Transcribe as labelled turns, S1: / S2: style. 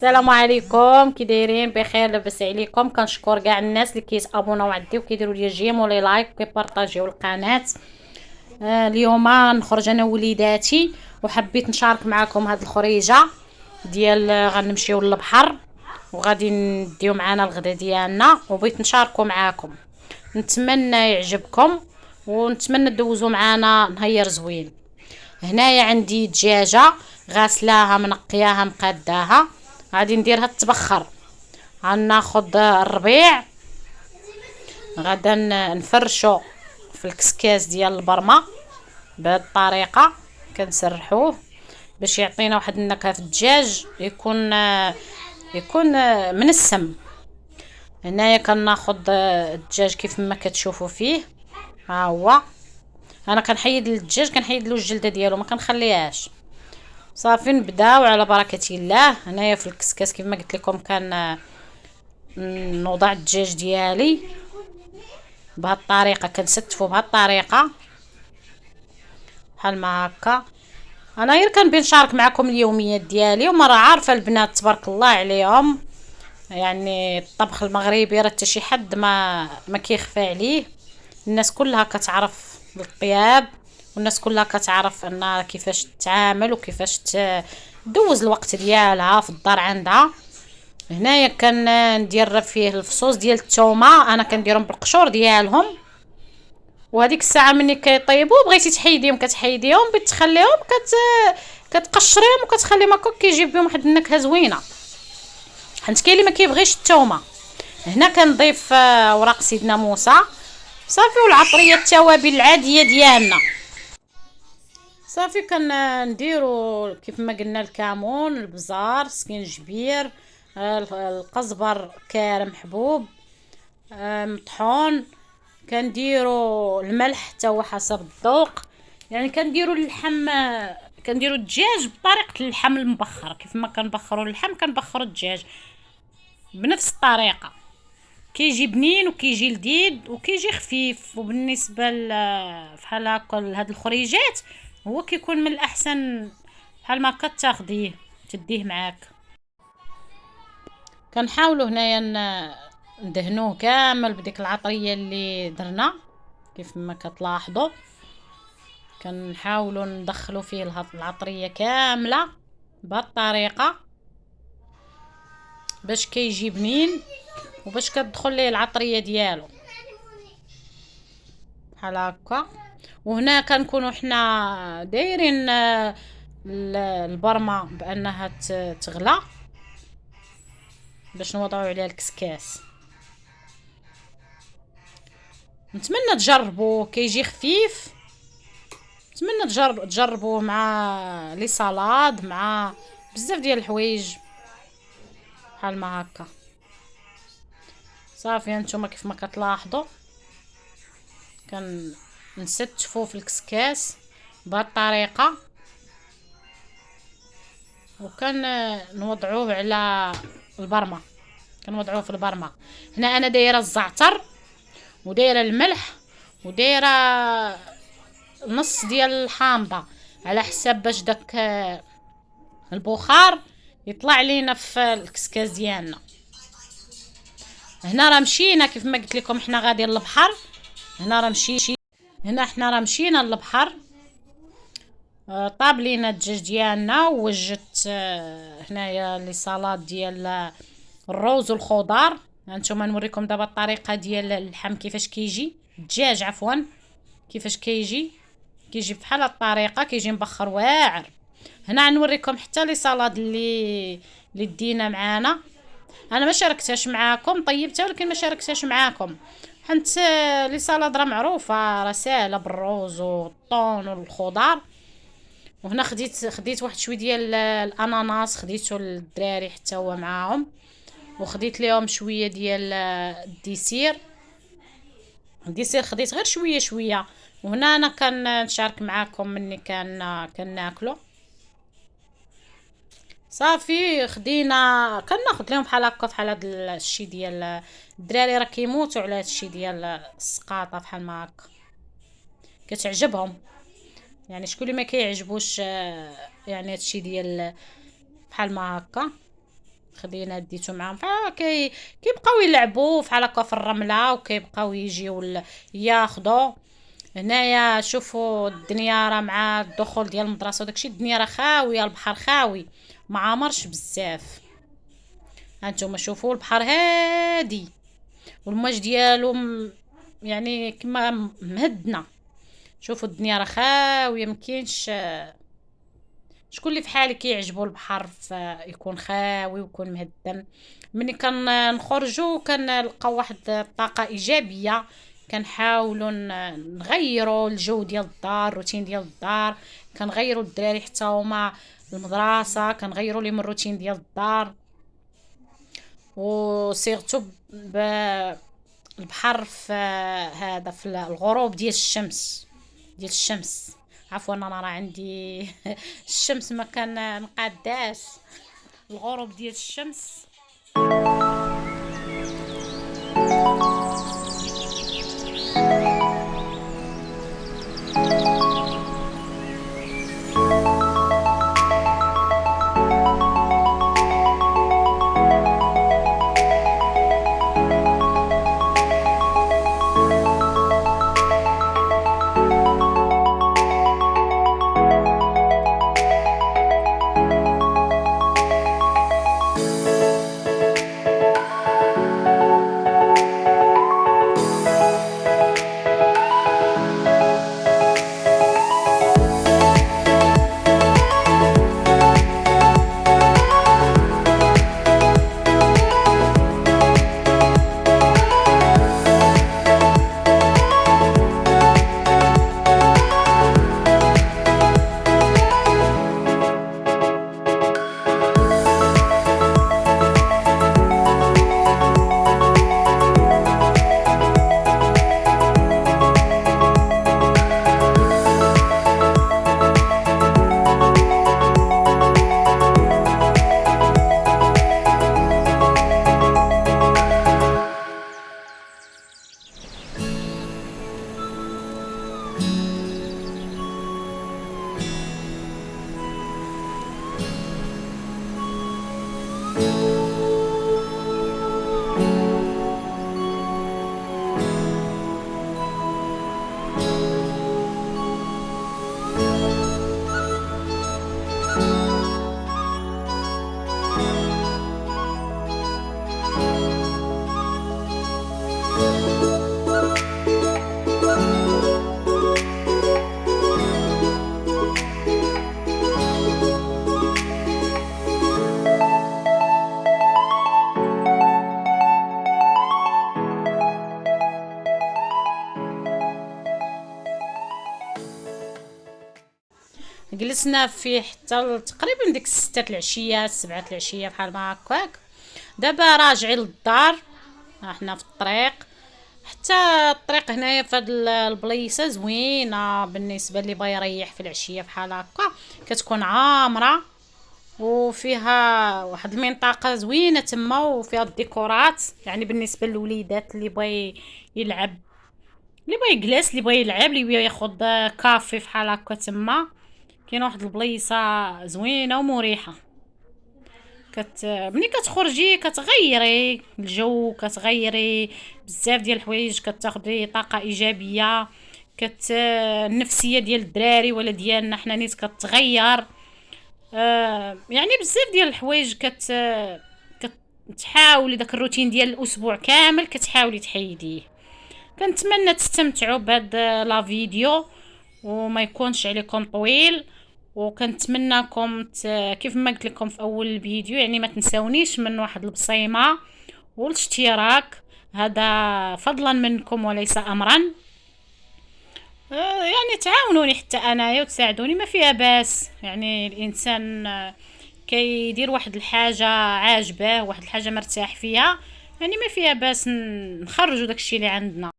S1: السلام عليكم، كي دايرين؟ بخير، لاباس عليكم؟ كنشكر كاع الناس اللي كيتابوناو عندي وكيديروا لي جيم ولا لايك وكيبارطاجيو القناه. اليوم نخرج انا ووليداتي وحبيت نشارك معكم هاد الخريجه ديال غنمشيو للبحر وغادي نديو معنا الغدا ديالنا وبغيت نشاركو معاكم. نتمنى يعجبكم ونتمنى دوزوا معنا نهير زوين. هنايا عندي دجاجه غاسلاها منقياها مقاداها، غادي نديرها تبخر. غناخد الربيع، غادا نفرشو في الكسكاس ديال البرمه بهذه الطريقه، كنسرحوه باش يعطينا واحد النكهه في الدجاج، يكون منسم. هنايا كناخد الدجاج كيف ما كتشوفوا فيه، ها هو. انا كنحيد الدجاج، كنحيد له الجلده ديالو، ما كنخليهاش. صافي نبداو على بركه الله. هنايا في الكسكاس كيف ما قلت لكم كان نوضع الدجاج ديالي بهذه الطريقه، كنستفو بهذه الطريقه بحال ما هكا. انا غير كنبغي نشارك معكم اليوميات ديالي، وما راه عارفه البنات تبارك الله عليهم، يعني الطبخ المغربي راه حتى شي حد ما كيخفى عليه. الناس كلها كتعرف الطياب، والناس كلها كتعرف ان كيفاش تتعامل وكيفاش تدوز الوقت ديالها في الدار عندها. هنايا كندير فيه الفصوص ديال الثومه، انا كنديرهم بالقشور ديالهم، وهذيك الساعه ملي كيطيبوا بغيتي تحيديهم كتحيديهم، بغيتي تخليهم كتقشريهم وكتخليهم هكا، كيجيب بهم واحد النكهه زوينه. حيت كاين اللي ما كيبغيش الثومه. هنا كنضيف اوراق سيدنا موسى صافي، والعطريه التوابل العاديه ديالنا. صافي كنديروا كيف ما قلنا الكمون، البزار، سكينجبير، القزبر كارم حبوب، مطحون. كنديروا الملح حتى هو حسب الذوق. يعني كنديروا اللحم، كنديروا الدجاج بطريقه اللحم المبخر، كيف ما كنبخروا اللحم كنبخروا الدجاج بنفس الطريقه. كيجي بنين وكيجي لذيذ وكيجي خفيف. وبالنسبه فحال هكا لهاد الخريجات، هو كيكون من الاحسن بحال ما كتاخديه تديه معاك. كنحاولوا هنايا ندهنوه كامل بديك العطريه اللي درنا كيف ما كتلاحظوا. كنحاولوا ندخلوا فيه العطريه كامله بهذه الطريقه باش كيجي بنين وباش كتدخل ليه العطريه ديالو بحال هكا. وهنا كنكونوا حنا دايرين البرمه بانها تغلى باش نوضعوا عليها الكسكاس. نتمنى تجربوه، كيجي خفيف. نتمنى تجربوه مع لي صالاد، مع بزاف ديال الحوايج بحال ما هكا. صافي هانتوما كيف ما كتلاحظوا كنستفوا في الكسكاس بهذه الطريقه، وكان نوضعوه على البرمه. كنوضعوه في البرمه. هنا انا دايره الزعتر ودايره الملح ودايره نص ديال الحامضه، على حساب باش داك البخار يطلع لينا في الكسكاس ديالنا. هنا راه مشينا كيف ما قلت لكم حنا غاديين للبحر. هنا حنا راه مشينا للبحر. طاب لينا الدجاج ديالنا، ووجدت هنايا لي صالاد ديال الروز والخضار. هانتوما نوريكم دابا الطريقه ديال اللحم كيفاش كيجي، الدجاج عفوا كيفاش كيجي بحال الطريقه، كيجي مبخر واعر. هنا نوريكم حتى لي صالاد اللي دينا معانا. انا ما شاركتهاش معاكم، طيبتها ولكن ما شاركتهاش معاكم حنت لي صالاد راه معروفه، راه ساهله بالروز والطون والخضار. وهنا خديت واحد شويه ديال الاناناس، خديته للدراري حتى هو معاهم، وخديت ليهم شويه ديال الديسير خديت غير شويه شويه. وهنا انا كنشارك معاكم مني كناكلو. صافي خدينا كناخذ لهم بحال هكا، بحال هذا الشيء ديال الدراري راه كيموتوا على هذا الشيء ديال السقاطه بحال ما هكا، كتعجبهم. يعني شكون اللي ما كيعجبوش يعني هذا الشيء ديال بحال ما هكا. خدينا ديتو معاهم كيبقاو يلعبوا فحال هكا في الرمله، وكيبقاو يجيو ياخذوا. هنايا شوفوا الدنيا راه مع الدخول ديال المدرسه وداكشي الدنيا راه خاويه، البحر خاوي ما عامرش بزاف. هانتوما شوفوا البحر هادي والموج ديالو يعني كما مهدنا. شوفوا الدنيا راه خاويه، مكاينش شكون اللي فحالي كيعجبو البحر يكون خاوي ويكون مهدن. ملي نخرجوا كنلقاو واحد الطاقه ايجابيه، كنحاولوا نغيروا الجو ديال الدار، الروتين ديال الدار، كنغيروا الدراري حتى هما المدرسه، كنغيروا لهم الروتين ديال الدار. وسيرتو البحر في هذا في الغروب ديال الشمس عفوا انا راه عندي الشمس ما كان نقاداش. الغروب ديال الشمس جلسنا فيه حتى تقريبا ديك 6 العشيه 7 العشيه بحال ما هكاك. دابا راجعين للدار، احنا في الطريق. حتى الطريق هنايا في هاد البليصه زوينه بالنسبه اللي بغى يريح في العشيه بحال هكا، كتكون عامره وفيها واحد المنطقه زوينه تما، وفيها الديكورات يعني بالنسبه للوليدات اللي بغى يلعب، اللي بغى يجلس، اللي بغى يلعب، اللي بغى ياخذ كافي فحال هكا. تما كاين واحد البليصه زوينه ومريحه. ملي كتخرجي كتغيري الجو، كتغيري بزاف ديال الحوايج، كتاخدي طاقه ايجابيه، النفسيه ديال الدراري ولا ديالنا حنا نيت كتغير. يعني بزاف ديال الحوايج كتحاولي داك الروتين ديال الاسبوع كامل كتحاولي تحيديه. كنتمنى تستمتعوا بهذا لا فيديو وما يكونش عليكم طويل، وكنتمنىكم كيف ما قلت لكم في اول الفيديو يعني ما تنساونيش من واحد البصيمه والاشتراك، هذا فضلا منكم وليس امرا. يعني تعاونوني حتى انايا وتساعدوني، ما فيها باس. يعني الانسان كيدير واحد الحاجه عاجباه، واحد الحاجه مرتاح فيها، يعني ما فيها باس نخرجوا داكشي اللي عندنا.